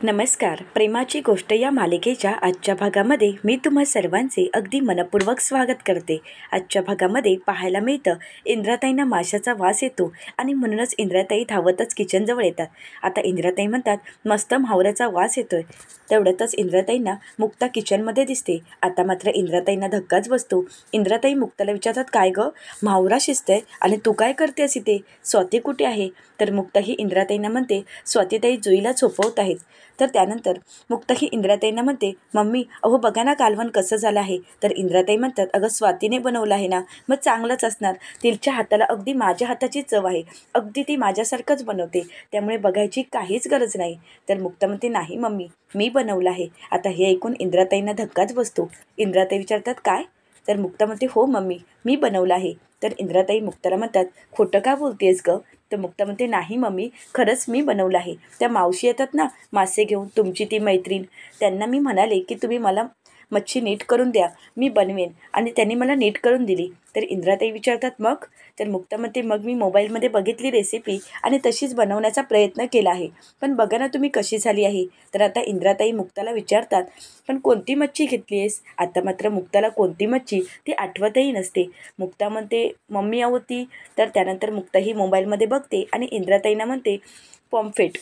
नमस्कार. प्रेमाची गोष्ट या मालिकेच्या आजच्या भागामध्ये मी तुम्हा सर्वांचे अगदी मनपूर्वक स्वागत करते. आजच्या भागामध्ये पाहायला मिळतं इंद्राताईंना माशाचा वास येतो आणि म्हणूनच इंद्राताई धावतच किचनजवळ येतात. आता इंद्राताई म्हणतात, मस्त म्हावऱ्याचा वास येतोय. तेवढ्यातच इंद्राताईंना मुक्ता किचनमध्ये दिसते. आता मात्र इंद्राताईंना धक्काच बसतो. इंद्राताई मुक्ताला विचारतात, काय गं, म्हावरा शिजतंय आणि तू काय करतेस इथे? स्वाती कुठे आहे? तर मुक्ता ही इंद्राताईंना म्हणते, स्वातीताई जुईला झोपवत आहेत. तर त्यानंतर मुक्ता ही इंद्राताईंना म्हणते, मम्मी अहो बघा ना कालवण कसं झालं आहे. तर इंद्राताई म्हणतात, अगं स्वातीने बनवलं आहे ना, मग चांगलंच असणार. तिच्या हाताला अगदी माझ्या हाताची चव आहे. अगदी ती माझ्यासारखंच बनवते, त्यामुळे बघायची काहीच गरज नाही. तर मुक्ता म्हणते, नाही मम्मी, मी बनवलं आहे. आता हे ऐकून इंद्राताईंना धक्काच बसतो. इंद्राताई विचारतात, काय? तर मुक्ता म्हणते, हो मम्मी, मी बनवलं आहे. तर इंद्राताई मुक्ताला म्हणतात, खोटं का बोलतेस गं? तर मुक्ता म्हणते, नाही मम्मी, खरंच मी बनवलं आहे. त्या मावशी येतात ना मासे घेऊन, तुमची ती मैत्रीण, त्यांना मी म्हणाले की तुम्ही मला मच्छी नीट करून द्या, मी बनवेन, आणि त्यांनी मला नीट करून दिली. तर इंद्राताई विचारतात, मग? तर मुक्ता म्हणते, मग मी मोबाईलमध्ये बघितली रेसिपी आणि तशीच बनवण्याचा प्रयत्न केला आहे, पण बघा ना तुम्ही कशी झाली आहे. तर आता इंद्राताई मुक्ताला विचारतात, पण कोणती मच्छी घेतली आहेस? आता मात्र मुक्ताला कोणती मच्छी ती आठवतही नसते. मुक्ता म्हणते, मम्मी अहो ती. तर त्यानंतर मुक्ता ही मोबाईलमध्ये बघते आणि इंद्राताईंना म्हणते, पॉम्फ्रेट.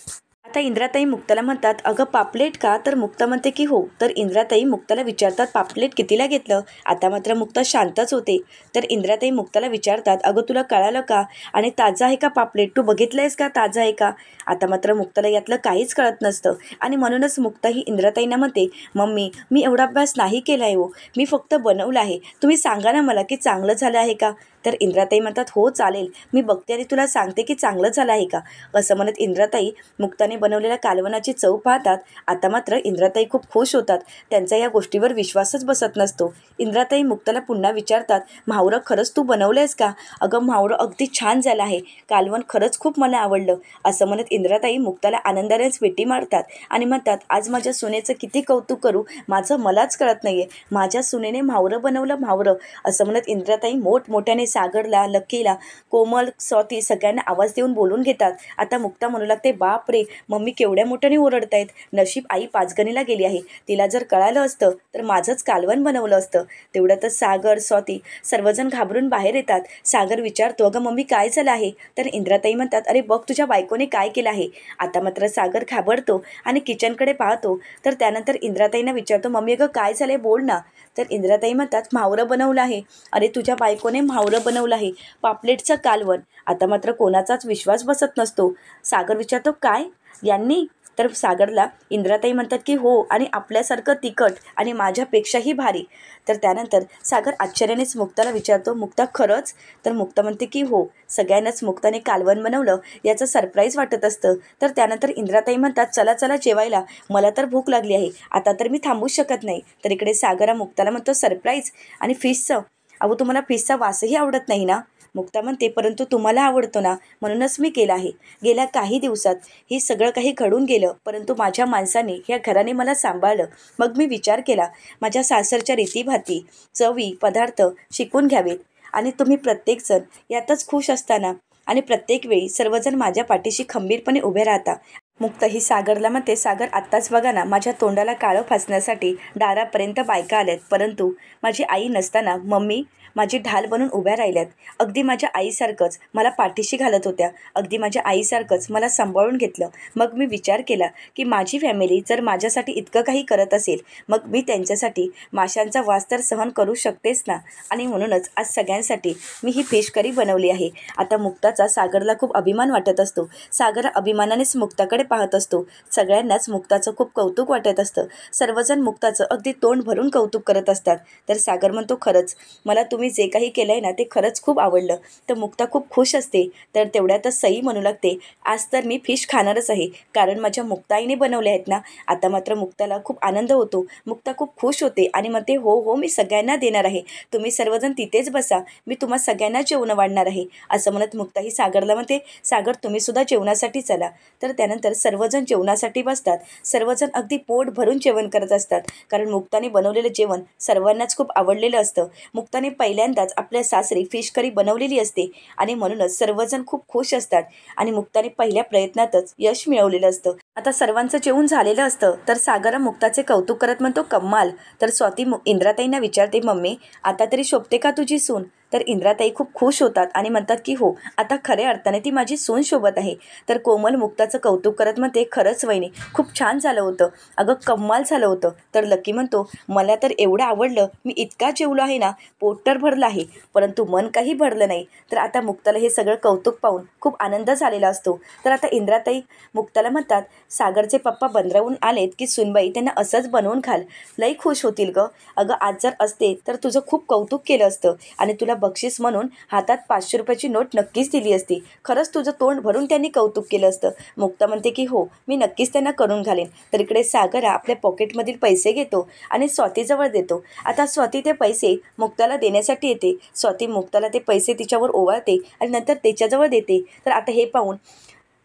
आता इंद्राताई मुक्ताला म्हणतात, अगं पापलेट का? तर मुक्ता म्हणते की हो. तर इंद्राताई मुक्ताला विचारतात, पापलेट कितीला घेतलं? आता मात्र मुक्ता शांतच होते. तर इंद्राताई मुक्ताला विचारतात, अगं तुला कळालं का? आणि ताजं आहे का पापलेट? तू बघितलं आहेस का ताजं आहे का? आता मात्र मुक्ताला यातलं काहीच कळत नसतं आणि म्हणूनच मुक्ता ही इंद्राताईंना म्हणते, मम्मी मी एवढा अभ्यास नाही केला आहे हो, मी फक्त बनवलं आहे. तुम्ही सांगा ना मला की चांगलं झालं आहे का? तर इंद्राताई म्हणतात, हो चालेल, मी बघते आणि तुला सांगते की चांगलं झालं आहे का. असं म्हणत इंद्राताई मुक्ताने बनवलेल्या कालवणाची चव पाहतात. आता मात्र इंद्राताई खूप खुश होतात. त्यांचा या गोष्टीवर विश्वासच बसत नसतो. इंद्राताई मुक्ताला पुन्हा विचारतात, म्हावरं खरंच तू बनवलं आहेस का? अगं म्हावरं अगदी छान झालं आहे, कालवण खरंच खूप मला आवडलं. असं म्हणत इंद्राताई मुक्ताला आनंदानेच मिठी मारतात आणि म्हणतात, आज माझ्या सुनेचं किती कौतुक करू, माझं मलाच कळत नाही आहे. माझ्या सुनेने म्हावरं बनवलं, म्हावरं. असं म्हणत इंद्राताई मोठमोठ्याने सागरला, लक्कीला, कोमल, स्वाती सगळ्यांना आवाज देऊन बोलून घेतात. आता मुक्ता म्हणू लागते, बाप रे, मम्मी केवढ्या मोठ्याने ओरडतायत. नशीब आई पाचगणीला गेली आहे, तिला जर कळालं असतं तर माझंच कालवण बनवलं असतं. तेवढ्यातच सागर, स्वाती सर्वजण घाबरून बाहेर येतात. सागर विचारतो, अगं मम्मी काय झालं आहे? तर इंद्राताई म्हणतात, अरे बघ तुझ्या बायकोने काय केलं आहे. आता मात्र सागर घाबरतो आणि किचनकडे पाहतो. तर त्यानंतर इंद्राताईंना विचारतो, मम्मी अगं काय झालंय, बोल ना. तर इंद्राताई म्हणतात, म्हावरं बनवलं आहे. अरे तुझ्या बायकोने म्हावरं बनवलं आहे, पापलेटचं कालवण. आता मात्र कोणाचाच विश्वास बसत नसतो. सागर विचारतो, काय यांनी? तर सागरला इंद्राताई म्हणतात की हो, आणि आपल्यासारखं तिखट आणि माझ्यापेक्षाही भारी. तर त्यानंतर सागर आश्चर्यानेच मुक्ताला विचारतो, मुक्ता खरंच? तर मुक्ता म्हणते की हो, सगळ्यांनाच मुक्ताने कालवण बनवलं याचं सरप्राईज वाटत असतं. तर त्यानंतर इंद्राताई म्हणतात, चला चला जेवायला, मला तर भूक लागली आहे, आता तर मी थांबूच शकत नाही. तर इकडे सागरा मुक्ताला म्हणतो, सरप्राईज आणि फिशचं? अहो तुम्हाला फिशचा वासही आवडत नाही ना? मुक्ता म्हणते, परंतु तुम्हाला आवडतो ना, म्हणूनच मी केलं आहे. गेल्या काही दिवसात हे सगळं काही घडून गेलं, परंतु माझ्या माणसाने, ह्या घराने मला सांभाळलं. मग मी विचार केला, माझ्या सासरच्या रीतीभाती, चवी, पदार्थ शिकून घ्यावेत, आणि तुम्ही प्रत्येकजण यातच खुश असताना आणि प्रत्येक वेळी सर्वजण माझ्या पाठीशी खंबीरपणे उभे राहता. मुक्ता ही सागरला म्हणते, सागर आत्ताच बघा ना, माझ्या तोंडाला काळं फासण्यासाठी दारापर्यंत बायका आल्यात, परंतु माझी आई नसताना मम्मी माझी ढाल बनून उभ्या राहिल्यात. अगदी माझ्या आईसारखंच मला पाठीशी घालत होत्या, अगदी माझ्या आईसारखंच मला सांभाळून घेतलं. मग मी विचार केला की माझी फॅमिली जर माझ्यासाठी इतकं काही करत असेल, मग मी त्यांच्यासाठी माशांचा वास तर सहन करू शकतेच ना. आणि म्हणूनच आज सगळ्यांसाठी मी ही फिश करी बनवली आहे. आता मुक्ताचा सागरला खूप अभिमान वाटत असतो. सागर अभिमानानेच मुक्ताकडे पाहत असतो. सगळ्यांनाच मुक्ताचं खूप कौतुक वाटत असतं. सर्वजण मुक्ताचं अगदी तोंड भरून कौतुक करत असतात. तर सागर म्हणतो, खरंच मला तुम्ही जे काही केलं आहे ना, ते खरंच खूप आवडलं. तर मुक्ता खूप खुश असते. तर तेवढ्यातच सई म्हणू लागते, आज तर मी फिश खाणारच आहे, कारण माझ्या मुक्ताईने बनवले आहेत ना. आता मात्र मुक्ताला खूप आनंद होतो. मुक्ता खूप खुश होते आणि म्हणते, हो हो, मी सगळ्यांना देणार आहे, तुम्ही सर्वजण तिथेच बसा, मी तुम्हा सगळ्यांना जेवण वाढणार आहे. असं म्हणत मुक्ता ही सागरला म्हणते, सागर तुम्ही सुद्धा जेवणासाठी चला. तर त्यानंतर सर्वजण जेवणासाठी बसतात. सर्वजण अगदी पोट भरून जेवण करत असतात, कारण मुक्ताने बनवलेलं जेवण सर्वांनाच खूप आवडलेलं असतं. मुक्ताने पहिल्यांदाच आपल्या सासरी फिश करी बनवलेली असते आणि म्हणूनच सर्वजण खूप खुश असतात आणि मुक्ताने पहिल्या प्रयत्नातच यश मिळवलेलं असतं. आता सर्वांचं जेवण झालेलं असतं तर सागरा मुक्ताचे कौतुक करत म्हणतो, कम्माल. तर स्वाती इंद्राताईंना विचारते, मम्मी आता तरी शोभते का तुझी सून? तर इंद्राताई खूप खुश होतात आणि म्हणतात की हो, आता खऱ्या अर्थाने ती माझी सून शोभत आहे. तर कोमल मुक्ताचं कौतुक करत म्हणते, खरंच वहिनी खूप छान झालं होतं, अगं कम्माल झालं होतं. तर लकी म्हणतो, मला तर एवढं आवडलं, मी इतका जेवलो आहे ना, पोट तर भरलं आहे परंतु मन काही भरलं नाही. तर आता मुक्ताला हे सगळं कौतुक पाहून खूप आनंद झालेला असतो. तर आता इंद्राताई मुक्ताला म्हणतात, सागरचे पप्पा बंदरावरून आलेत की सुनबाई त्यांना असंच बनवून घाल, लई खुश होतील गं. अगं आज जर असते तर तुझं खूप कौतुक केलं असतं आणि तुला बक्षीस म्हणून हातात 500 रुपयाची नोट नक्कीच दिली असती. खरंच तुझं तोंड भरून त्यांनी कौतुक केलं असतं. मुक्ता म्हणते की हो, मी नक्कीच त्यांना करून घालेन. तर इकडे सागरा आपल्या पॉकेटमधील पैसे घेतो आणि स्वातीजवळ देतो. आता स्वाती ते पैसे मुक्ताला देण्यासाठी येते. स्वाती मुक्ताला ते पैसे तिच्यावर ओवाळते आणि नंतर तिच्याजवळ देते. तर आता हे पाहून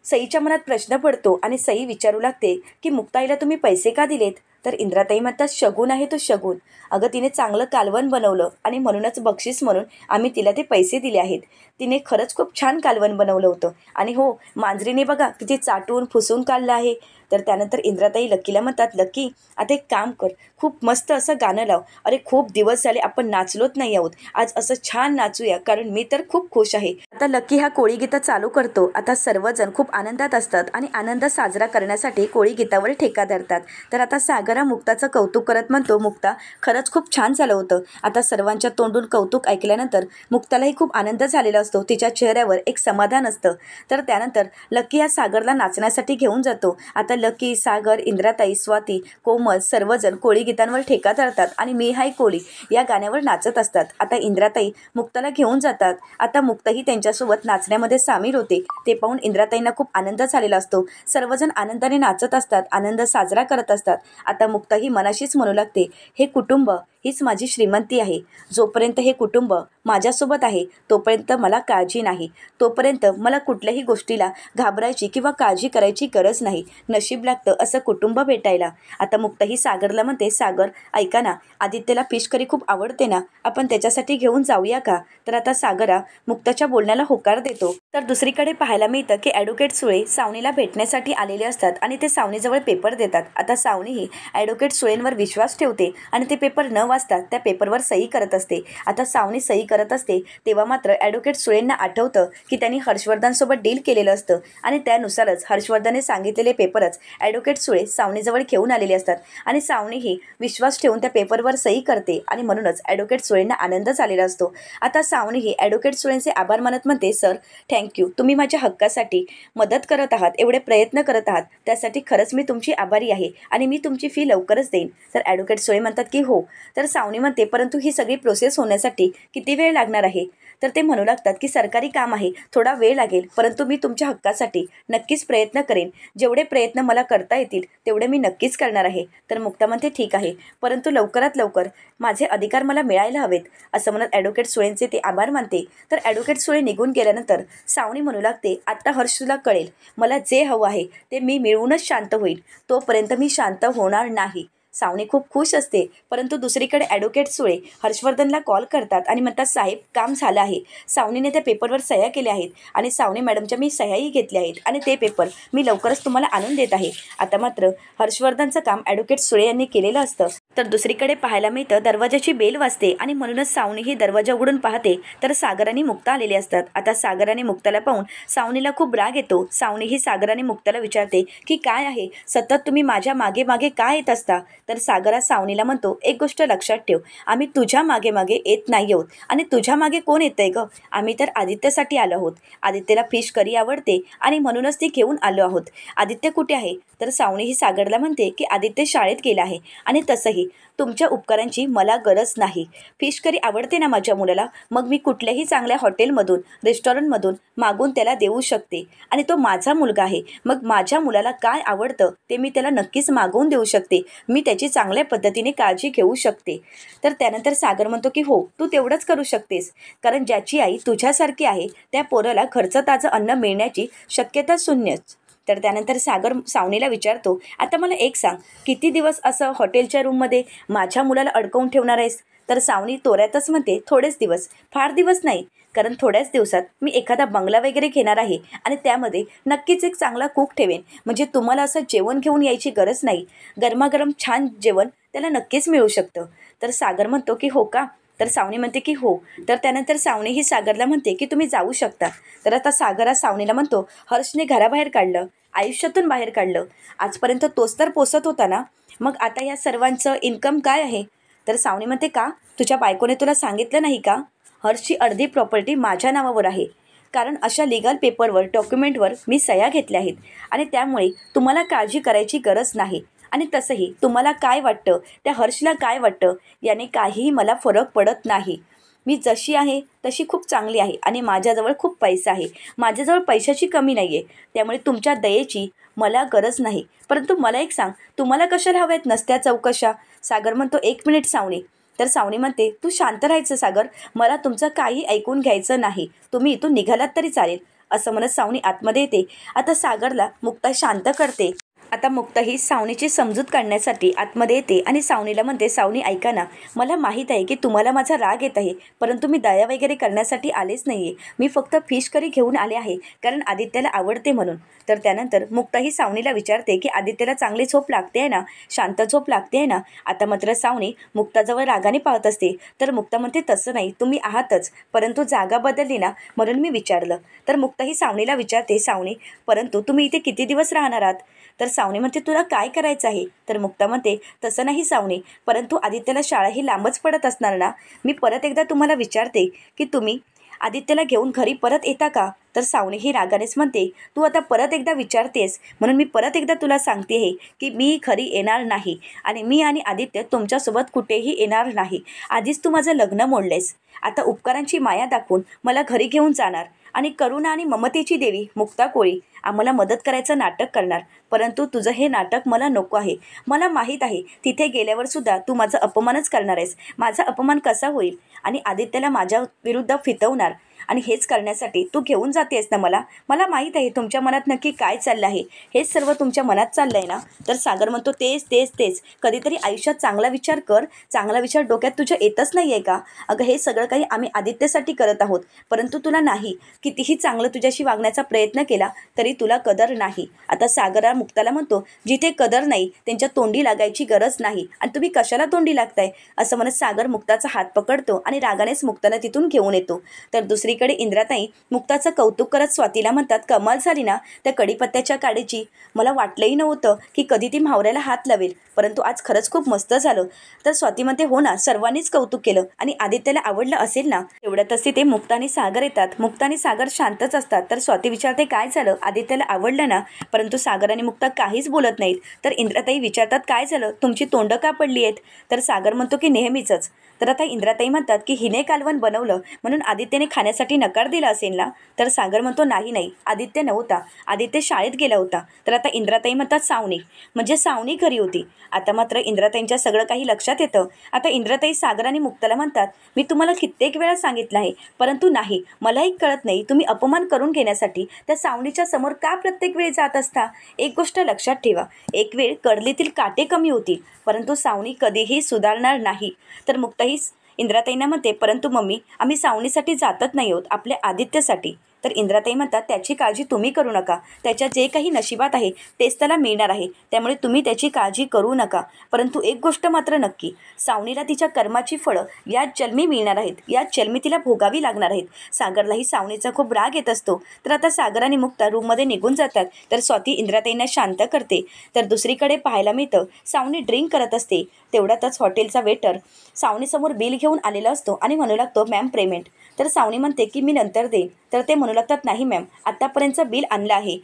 सईच्या मनात प्रश्न पडतो आणि सई विचारू लागते की मुक्ताईला तुम्ही पैसे का दिलेत? तर इंद्राताई म्हणतात, शगुन आहे तो शगुन. अगं तिने चांगलं कालवण बनवलं आणि म्हणूनच बक्षीस म्हणून आम्ही तिला ते पैसे दिले आहेत. तिने खरंच खूप छान कालवण बनवलं होतं आणि हो, मांजरीने बघा किती चाटून फुसून काढलं आहे. तर त्यानंतर इंद्राताई लकीला म्हणतात, लकी आता एक काम कर, खूप मस्त असं गाणं लाव. अरे खूप दिवस झाले आपण नाचलोच नाही आहोत, आज असं छान नाचूया, कारण मी तर खूप खुश आहे. आता लकी हा कोळी गीतं चालू करतो. आता सर्वजण खूप आनंदात असतात आणि आनंद साजरा करण्यासाठी कोळी गीतावर ठेका धरतात. तर आता सागरा मुक्ताचं कौतुक करत म्हणतो, मुक्ता खरंच खूप छान झालं होतं. आता सर्वांच्या तोंडून कौतुक ऐकल्यानंतर मुक्तालाही खूप आनंद झालेला असतो, तिच्या चेहऱ्यावर एक समाधान असतं. तर त्यानंतर लकी या सागरला नाचण्यासाठी घेऊन जातो. आता लकी, सागर, इंद्राताई, स्वाती, कोमल सर्वजण कोळी गीतांवर ठेका धरतात आणि मी हाय कोळी या गाण्यावर नाचत असतात. आता इंद्राताई मुक्ताला घेऊन जातात. आता मुक्ताही त्यांच्यासोबत नाचण्यामध्ये सामील होते. ते पाहून इंद्राताईंना खूप आनंद झालेला असतो. सर्वजण आनंदाने नाचत असतात, आनंद साजरा करत असतात. आता मुक्ताही मनाशीच म्हणू लागते, हे कुटुंब हीच माझी श्रीमंती आहे. जोपर्यंत हे कुटुंब माझ्यासोबत आहे तोपर्यंत मला काळजी नाही, तोपर्यंत मला कुठल्याही गोष्टीला घाबरायची किंवा काळजी करायची गरज नाही. नशीब लागतं असं कुटुंब भेटायला. आता मुक्ताही सागरला म्हणते, सागर ऐका ना, आदित्यला फिश करी खूप आवडते ना, आपण त्याच्यासाठी घेऊन जाऊया का? तर आता सागरा मुक्ताच्या बोलण्याला होकार देतो. तर दुसरीकडे पाहायला मिळतं की ॲडव्होकेट सुळे सावनीला भेटण्यासाठी आलेले असतात आणि ते सावनीजवळ पेपर देतात. आता सावनीही ॲडव्होकेट सुळेंवर विश्वास ठेवते आणि ते पेपर न वाचता त्या पेपरवर सही करत असते. आता सावनी सही करत असते तेव्हा मात्र ॲडव्होकेट सुळेंना आठवतं की त्यांनी हर्षवर्धनसोबत डील केलेलं असतं आणि त्यानुसारच हर्षवर्धनने सांगितलेले पेपरच ॲडव्होकेट सुळे सावनीजवळ घेऊन आलेले असतात आणि सावनीही विश्वास ठेवून त्या पेपरवर सही करते आणि म्हणूनच ॲडव्होकेट सुळेंना आनंद झालेला असतो. आता सावनीही ॲडव्होकेट सुळेंचे आभार मानत म्हणते, सर थँक्यू, तुम्ही माझ्या हक्कासाठी मदत करत आहात, एवढे प्रयत्न करत आहात, त्यासाठी खरंच मी तुमची आभारी आहे आणि मी तुमची फी लवकरच देईन. तर ॲडव्होकेट सुळे म्हणतात की हो. तर सावनी म्हणते, परंतु ही सगळी प्रोसेस होण्यासाठी किती वेळ लागणार आहे? तर ते म्हणू लागतात की सरकारी काम आहे, थोडा वेळ लागेल, परंतु मी तुमच्या हक्कासाठी नक्कीच प्रयत्न करेन. जेवढे प्रयत्न मला करता येतील तेवढे मी नक्कीच करणार आहे. तर मुक्ता म्हणते, ठीक आहे, परंतु लवकरात लवकर माझे अधिकार मला मिळायला हवेत. असं म्हणत ॲडव्होकेट सुळेंचे ते आभार मानते. तर ॲडव्होकेट सुळे निघून गेल्यानंतर सावनी म्हणू लागते, आता हर्ष तुला कळेल, मला जे हवं आहे ते मी मिळवूनच शांत होईल, तोपर्यंत मी शांत होणार नाही. सावनी खूप खुश असते. परंतु दुसरीकडे ॲडव्होकेट सुळे हर्षवर्धनला कॉल करतात आणि म्हणतात, साहेब काम झालं आहे, सावनीने त्या पेपरवर सह्या केल्या आहेत आणि सावनी मॅडमच्या मी सह्याही घेतल्या आहेत आणि ते पेपर मी लवकरच तुम्हाला आणून देत आहे. आता मात्र हर्षवर्धनचं काम ॲडव्होकेट सुळे यांनी केलेलं असतं. तर दुसरीकडे पाहायला मिळतं दरवाजाची बेल वाजते आणि म्हणूनच सावनीही दरवाजा उघडून पाहते तर सागर आणि मुक्ता आलेले असतात. आता सागर आणि मुक्ताला पाहून सावनीला खूप राग येतो. सावनीही सागर आणि मुक्ताला विचारते की काय आहे, सतत तुम्ही माझ्या मागे मागे का येत असता? तर सागरा सावनीला म्हणतो, एक गोष्ट लक्षात ठेव, आम्ही तुझ्या मागे मागे येत नाही आहोत आणि तुझ्या मागे कोण येतंय गं? आम्ही तर आदित्यसाठी आलो आहोत. आदित्यला फिश करी आवडते आणि म्हणूनच ती घेऊन आलो आहोत. आदित्य कुठे आहे? तर सावनी ही सागरला म्हणते की आदित्य शाळेत गेला आहे आणि तसंही तुमच्या उपकारांची मला गरज नाही. फिश करी आवडते ना माझ्या मुलाला, मग मी कुठल्याही चांगल्या हॉटेलमधून रेस्टॉरंटमधून मागून त्याला देऊ शकते आणि तो माझा मुलगा आहे. मग माझ्या मुलाला काय आवडतं ते मी त्याला नक्कीच मागवून देऊ शकते. मी त्याची चांगल्या पद्धतीने काळजी घेऊ शकते. तर त्यानंतर सागर म्हणतो की हो, तू तेवढंच करू शकतेस, कारण ज्याची आई तुझ्यासारखी आहे त्या पोराला घरचं ताजं अन्न मिळण्याची शक्यता शून्यच. तर त्यानंतर सागर सावनीला विचारतो, आता मला एक सांग, किती दिवस असं हॉटेलच्या रूममध्ये माझ्या मुलाला अडकवून ठेवणार आहेस? तर सावनी तोऱ्यातच म्हणते, थोडेच दिवस, फार दिवस नाही, कारण थोड्याच दिवसात मी एखादा बंगला वगैरे घेणार आहे आणि त्यामध्ये नक्कीच एक चांगला कुक ठेवेन, म्हणजे तुम्हाला असं जेवण घेऊन यायची गरज नाही. गरमागरम छान जेवण त्याला नक्कीच मिळू शकतं. तर सागर म्हणतो की हो का? तर सावनी म्हणते की हो. तर त्यानंतर सावनी ही सागरला म्हणते की तुम्ही जाऊ शकता. तर आता सागर सावनीला म्हणतो, हर्षने घराबाहेर काढलं, आयुष्यातून बाहेर काढलं, आजपर्यंत तोच तर पोसत होता ना, मग आता या सर्वांचं इन्कम काय आहे? तर सावनी म्हणते, का तुझ्या बायकोने तुला सांगितलं नाही का? हर्षची अर्धी प्रॉपर्टी माझ्या नावावर आहे, कारण अशा लिगल पेपरवर डॉक्युमेंटवर मी सह्या घेतल्या आहेत आणि त्यामुळे तुम्हाला काळजी करायची गरज नाही. आणि तसंही तुम्हाला काय वाटतं, त्या हर्षला काय वाटतं, याने काहीही मला फरक पडत नाही. मी जशी आहे तशी खूप चांगली आहे आणि माझ्याजवळ खूप पैसा आहे. माझ्याजवळ पैशाची कमी नाही आहे. त्यामुळे तुमच्या दयेची मला गरज नाही. परंतु मला एक सांग, तुम्हाला कशाला हव्यात नसत्या चौकशा? सागर म्हणतो, 1 मिनिट सावनी. तर सावनी म्हणते, तू शांत राहायचं सागर, मला तुमचं काही ऐकून घ्यायचं नाही. तुम्ही इथून निघालात तरी चालेल. असं म्हणत सावनी आतमध्ये येते. आता सागरला मुक्ता शांत करते. आता मुक्ता ही सावनीची समजूत काढण्यासाठी आतमध्ये येते आणि सावनीला म्हणते, सावनी ऐका ना, मला माहीत आहे की तुम्हाला माझा राग येत आहे, परंतु मी दया वगैरे करण्यासाठी आलेच नाही आहे. मी फक्त फिश करी घेऊन आले आहे, कारण आदित्याला आवडते म्हणून. तर त्यानंतर मुक्ता ही सावनीला विचारते की आदित्याला चांगली झोप लागते आहे ना, शांत झोप लागते आहे ना? आता मात्र सावनी मुक्ताजवळ रागाने पाहत असते. तर मुक्ता म्हणते, तसं नाही, तुम्ही आहातच, परंतु जागा बदलली ना, म्हणून मी विचारलं. तर मुक्ता ही सावनीला विचारते, सावनी, परंतु तुम्ही इथे किती दिवस राहणार आहात? तर सावनी म्हणते, तुला काय करायचं आहे? तर मुक्ता म्हणते, तसं नाही सावनी, परंतु आदित्याला शाळा ही लांबच पडत असणार ना. मी परत एकदा तुम्हाला विचारते की तुम्ही आदित्याला घेऊन घरी परत येता का? तर सावनी ही रागानेच म्हणते, तू आता परत एकदा विचारतेस म्हणून मी परत एकदा तुला सांगते आहे की मी घरी येणार नाही आणि मी आणि आदित्य तुमच्यासोबत कुठेही येणार नाही. आधीच तू माझं लग्न मोडलेस, आता उपकारांची माया दाखवून मला घरी घेऊन जाणार आणि करुणा आणि ममतेची देवी मुक्ता कोळी आम्हाला मदत करायचं नाटक करणार. परंतु तुझं हे नाटक मला नको आहे. मला माहीत आहे तिथे गेल्यावर सुद्धा तू माझा अपमानच करणार आहेस. माझा अपमान कसा होईल? आणि आदित्याला माझ्या विरुद्ध फितवणार, आणि हेच करण्यासाठी तू घेऊन जातेस ना मला. मला माहीत आहे तुमच्या मनात नक्की काय चाललं आहे. हेच सर्व तुमच्या मनात चाललं आहे ना. तर सागर म्हणतो, तेच तेच तेच, कधीतरी आयुष्यात चांगला विचार कर. चांगला विचार डोक्यात तुझ्या येतच नाही आहे का? अगं, हे सगळं काही आम्ही आदित्यसाठी करत आहोत, परंतु तुला नाही. कितीही चांगलं तुझ्याशी वागण्याचा प्रयत्न केला तरी तुला कदर नाही. आता सागरा मुक्ताला म्हणतो, जिथे कदर नाही त्यांच्या तोंडी लागायची गरज नाही, आणि तुम्ही कशाला तोंडी लागताय? असं म्हणत सागर मुक्ताचा हात पकडतो आणि रागानेच मुक्ताला तिथून घेऊन येतो. तर दुसरीकडे इंद्राताई मुक्ताचं कौतुक करत स्वातीला म्हणतात, कमाल झाली ना त्या कढीपत्त्याच्या काडीची. मला वाटलंही नव्हतं की कधी ती म्हावऱ्याला हात लावेल, परंतु आज खरंच खूप मस्त झालं. तर स्वाती म्हणते, हो ना, सर्वांनीच कौतुक केलं आणि आदित्याला आवडलं असेल ना. एवढ्यातच तिथे मुक्ता आणि सागर येतात. मुक्ता आणि सागर शांतच असतात. तर स्वाती विचारते, काय झालं? आदित्याला आवडलं ना? परंतु सागर आणि मुक्ता काहीच बोलत नाहीत. तर इंद्राताई विचारतात, काय झालं? तुमची तोंडं का पडली आहेत? तर सागर म्हणतो की नेहमीचंच. तर आता इंद्राताई म्हणतात की हिने कालवण बनवलं म्हणून आदित्यने खाण्यासाठी नकार दिला असेल ना. तर सागर म्हणतो, नाही नाही, आदित्य नव्हता, आदित्य शाळेत गेला होता. तर आता इंद्राताई म्हणतात, सावनी, म्हणजे सावनी घरी होती. आता मात्र इंद्राताईंच्या सगळं काही लक्षात येतं. आता इंद्राताई सागर आणि मुक्ताला म्हणतात, मी तुम्हाला कित्येक वेळा सांगितलं आहे, परंतु नाही, मलाही कळत नाही तुम्ही अपमान करून घेण्यासाठी त्या सावनीच्या समोर का प्रत्येक वेळी जात असता. एक गोष्ट लक्षात ठेवा, एक वेळ कडलीतील काटे कमी होतील, परंतु सावनी कधीही सुधारणार नाही. तर मुक्ताही इंद्राताईंना म्हणते, परंतु मम्मी, आम्ही सावनीसाठी जातच नाही आहोत, आपल्या आदित्यसाठी. तर इंद्राताई म्हणतात, त्याची काळजी तुम्ही करू नका. त्याच्या जे काही नशिबात आहे तेच त्याला मिळणार आहे, त्यामुळे तुम्ही त्याची काळजी करू नका. परंतु एक गोष्ट मात्र नक्की, सावनीला तिच्या कर्माची फळं याच जन्मी मिळणार आहेत, याच जन्मी तिला भोगावी लागणार आहेत. सागरलाही सावनीचा खूप राग येत असतो. तर आता सागर आणि मुक्ता रूममध्ये निघून जातात. तर स्वाती इंद्राताईंना शांत करते. तर दुसरीकडे पाहायला मिळतं, सावनी ड्रिंक करत असते. तेवढ्यातच हॉटेलचा वेटर सावनीसमोर बिल घेऊन आलेला असतो आणि म्हणू लागतो, मॅम पेमेंट. तर सावनी म्हणते की मी नंतर देईन. तर ते म्हणू लागतात, नाही मॅम, आत्तापर्यंतचं बिल आणलं आहे.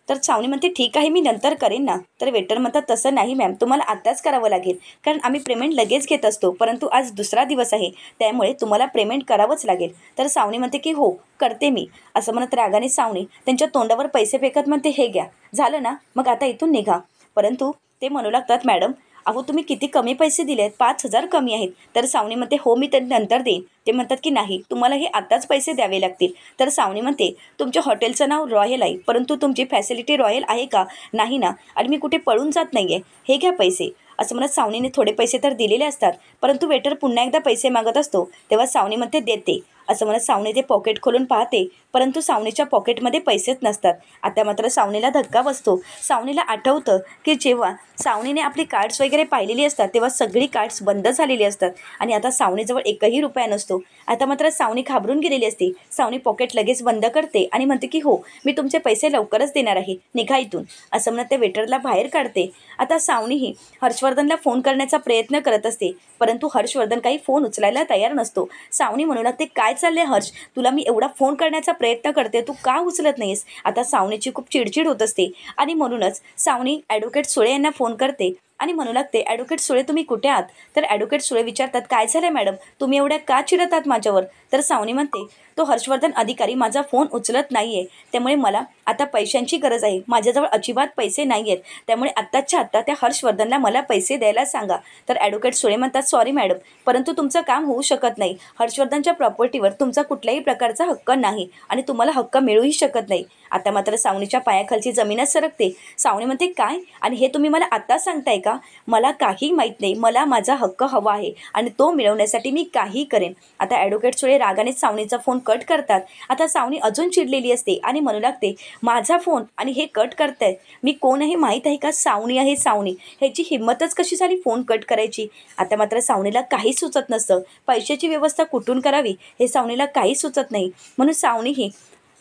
तर सावनी म्हणते, ठीक आहे, मी नंतर करेन ना. तर वेटर म्हणतात, तसं नाही मॅम, तुम्हाला आत्ताच करावं लागेल, कारण आम्ही पेमेंट लगेच घेत असतो, परंतु आज दुसरा दिवस आहे, त्यामुळे तुम्हाला पेमेंट करावंच लागेल. तर सावनी म्हणते की हो, करते मी. असं म्हणत रागाने सावनी त्यांच्या तोंडावर पैसे फेकत म्हणते, हे घ्या, झालं ना, मग आता इथून निघा. परंतु ते म्हणू लागतात, मॅडम, अहो तुम्ही किती कमी पैसे दिले आहेत, 5,000 कमी आहेत. तर सावनी म्हणते, हो, मी ते नंतर देईन. ते म्हणतात की नाही, तुम्हाला हे आत्ताच पैसे द्यावे लागतील. तर सावनी म्हणते, तुमच्या हॉटेलचं नाव रॉयल आहे, परंतु तुमची फॅसिलिटी रॉयल आहे का? नाही ना, आणि मी कुठे पळून जात नाही आहे, हे घ्या पैसे. असं म्हणत सावनीने थोडे पैसे तर दिलेले असतात, परंतु वेटर पुन्हा एकदा पैसे मागत असतो. तेव्हा सावनी म्हणते देते. असं म्हणत सावनी ते पॉकेट खोलून पाहते, परंतु सावनीच्या पॉकेटमध्ये पैसेच नसतात. आता मात्र सावनीला धक्का बसतो. सावनीला आठवतं की जेव्हा सावनीने आपली कार्ड्स वगैरे पाहिलेली असतात तेव्हा सगळी कार्ड्स बंद झालेली असतात आणि आता सावनीजवळ एकही रुपया नसतो. आता मात्र सावनी घाबरून गेलेली असते. सावनी पॉकेट लगेच बंद करते आणि म्हणते की हो, मी तुमचे पैसे लवकरच देणार आहे, निघा इथून. असं म्हणत ते वेटरला बाहेर काढते. आता सावनीही हर्षवर्धनला फोन करण्याचा प्रयत्न करत असते, परंतु हर्षवर्धन काही फोन उचलायला तयार नसतो. सावनी म्हणू लागते, काय चाललंय हर्ष, तुला मी एवढा फोन करण्याचा प्रयत्न करते, तू का उचलत नाहीस. आता सावनीची खूप चिडचिड होत असते आणि म्हणूनच सावनी ॲडव्होकेट सुळे यांना फोन करते आणि म्हणू लागते, ॲडव्होकेट सुळे तुम्ही कुठे आहात. तर ॲडव्होकेट सुळे विचारतात, काय झालं मॅडम, तुम्ही एवढ्या का चिडत आहात माझ्यावर. तर सावनी म्हणते, तो हर्षवर्धन अधिकारी माझा फोन उचलत नाही आहे, त्यामुळे मला आता पैशांची गरज आहे, माझ्याजवळ अजिबात पैसे नाही आहेत, त्यामुळे आत्ताच्या आत्ता त्या हर्षवर्धनला मला पैसे द्यायला सांगा. तर ॲडव्होकेट सुळे म्हणतात, सॉरी मॅडम, परंतु तुमचं काम होऊ शकत नाही. हर्षवर्धनच्या प्रॉपर्टीवर तुमचा कुठल्याही प्रकारचा हक्क नाही आणि तुम्हाला हक्क मिळूही शकत नाही. आता मात्र सावनीच्या पायाखालची जमीनच सरकते. सावनी म्हणते, काय, आणि हे तुम्ही मला आत्ता सांगताय का. मला काही माहीत नाही, मला माझा हक्क हवा आहे आणि तो मिळवण्यासाठी मी काही करेन. आता ॲडव्होकेट सुळे रागाने सावनीचा फोन कट करतात. आता सावनी अजून चिडलेली असते आणि म्हणू लागते, माझा फोन आणि हे कट करतायत, मी कोण आहे माहीत आहे का. सावनी आहे सावनी, ह्याची हिंमतच कशी झाली फोन कट करायची. आता मात्र सावनीला काही सुचत नसतं. पैशाची व्यवस्था कुठून करावी हे सावनीला काही सुचत नाही. म्हणून सावनीही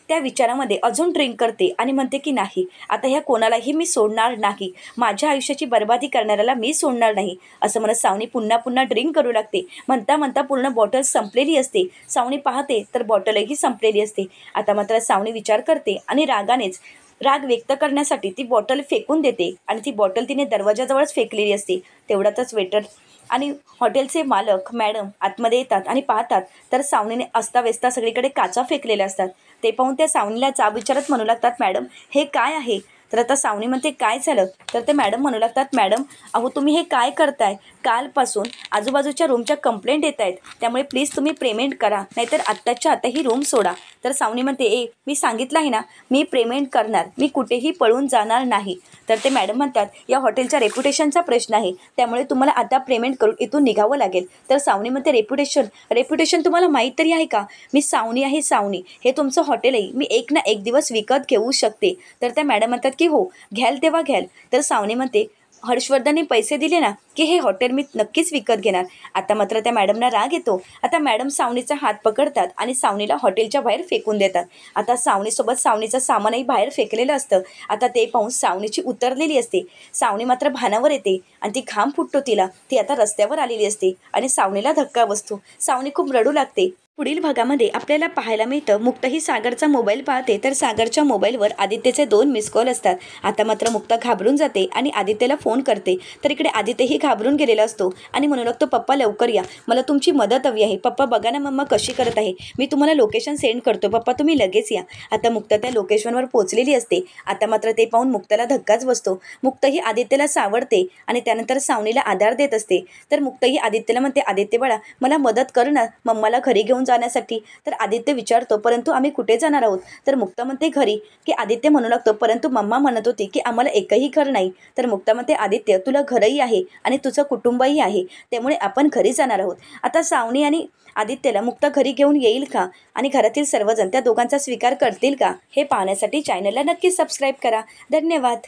त्या विचारामध्ये अजून ड्रिंक करते आणि म्हणते की नाही, आता ह्या कोणालाही मी सोडणार नाही, माझ्या आयुष्याची बर्बादी करणाऱ्याला मी सोडणार नाही. असं म्हणत सावनी पुन्हा पुन्हा ड्रिंक करू लागते. म्हणता म्हणता पूर्ण बॉटल संपलेली असते. सावनी पाहते तर बॉटलही संपलेली असते. आता मात्र सावनी विचार करते आणि रागानेच राग व्यक्त करण्यासाठी ती बॉटल फेकून देते आणि ती बॉटल तिने दरवाजाजवळच फेकलेली असते. तेवढ्यातच वेटर आणि हॉटेलचे मालक मॅडम आतमध्ये येतात आणि पाहतात तर सावनीने अस्ताव्यस्ता सगळीकडे काचा फेकलेल्या असतात. ते पाहून त्या सावनीला जाब विचारत म्हणू लागतात, मॅडम हे काय आहे. तर आता सावनी म्हणते, काय झालं. तर ते मॅडम म्हणू लागतात, मॅडम अहो तुम्ही हे काय करताय, कालपासून आजूबाजूच्या रूमच्या कंप्लेंट येत आहेत, त्यामुळे प्लीज तुम्ही पेमेंट करा, नाहीतर आत्ताच्या आता ही रूम सोडा. तर सावनी म्हणते, मी सांगितलं आहे ना, मी पेमेंट करणार, मी कुठेही पळून जाणार नाही. तर ते मॅडम म्हणतात, या हॉटेलच्या रेप्युटेशनचा प्रश्न आहे, त्यामुळे तुम्हाला आता पेमेंट करून इथून निघावं लागेल. तर सावनी म्हणते, रेप्युटेशन तुम्हाला माहीत तरी आहे का, मी सावनी आहे सावनी, हे तुमचं हॉटेल आहे, मी एक ना एक दिवस विकत घेऊ शकते. तर त्या मॅडम म्हणतात की हो घ्याल तेव्हा घ्याल. तर सावनी म्हणते, हर्षवर्धनने पैसे दिले ना की हे हॉटेल मी नक्कीच विकत घेणार. आता मात्र त्या मॅडमना राग येतो. आता मॅडम सावनीचा हात पकडतात आणि सावनीला हॉटेलच्या बाहेर फेकून देतात. आता सावनीसोबत सावनीचं सामानही बाहेर फेकलेलं असतं. आता ते पाहून सावनीची उतरलेली असते. सावनी मात्र भानावर येते आणि ती घाम फुटतो तिला. ती आता रस्त्यावर आलेली असते आणि सावनीला धक्का बसतो. सावनी खूप रडू लागते. पुढील भागामध्ये आपल्याला पाहायला मिळतं, मुक्ता ही सागरचा मोबाईल पाहते तर सागरच्या मोबाईलवर आदित्यचे 2 मिस कॉल असतात. आता मात्र मुक्ता घाबरून जाते आणि आदित्यला फोन करते. तर इकडे आदित्यही घाबरून गेलेला असतो आणि म्हणू लागतो, पप्पा लवकर या, मला तुमची मदत हवी आहे. पप्पा बघा ना मम्मा कशी करत आहे, मी तुम्हाला लोकेशन सेंड करतो, पप्पा तुम्ही लगेच या. आता मुक्ता त्या लोकेशनवर पोहोचलेली असते. आता मात्र ते पाहून मुक्ताला धक्काच बसतो. मुक्ता ही आदित्यला सावरते आणि त्यानंतर सावनीला आधार देत असते. तर मुक्ता ही आदित्यला म्हणते, आदित्य बाळा मला मदत कर ना मम्माला घरी घेऊन जाण्यासाठी. तर आदित्य विचारतो, परंतु आम्ही कुठे जाणार आहोत. तर मुक्ता म्हणते, घरी. की आदित्य म्हणू लागतो, परंतु मम्मा म्हणत होती की आम्हाला एकही घर नाही. तर मुक्ता म्हणते, आदित्य तुला घरही आहे आणि तुझं कुटुंबही आहे, त्यामुळे आपण घरी जाणार आहोत. आता सावनी आणि आदित्यला मुक्ता घरी घेऊन येईल का आणि घरातील सर्वजण त्या दोघांचा स्वीकार करतील का हे पाहण्यासाठी चॅनलला नक्की सबस्क्राईब करा. धन्यवाद.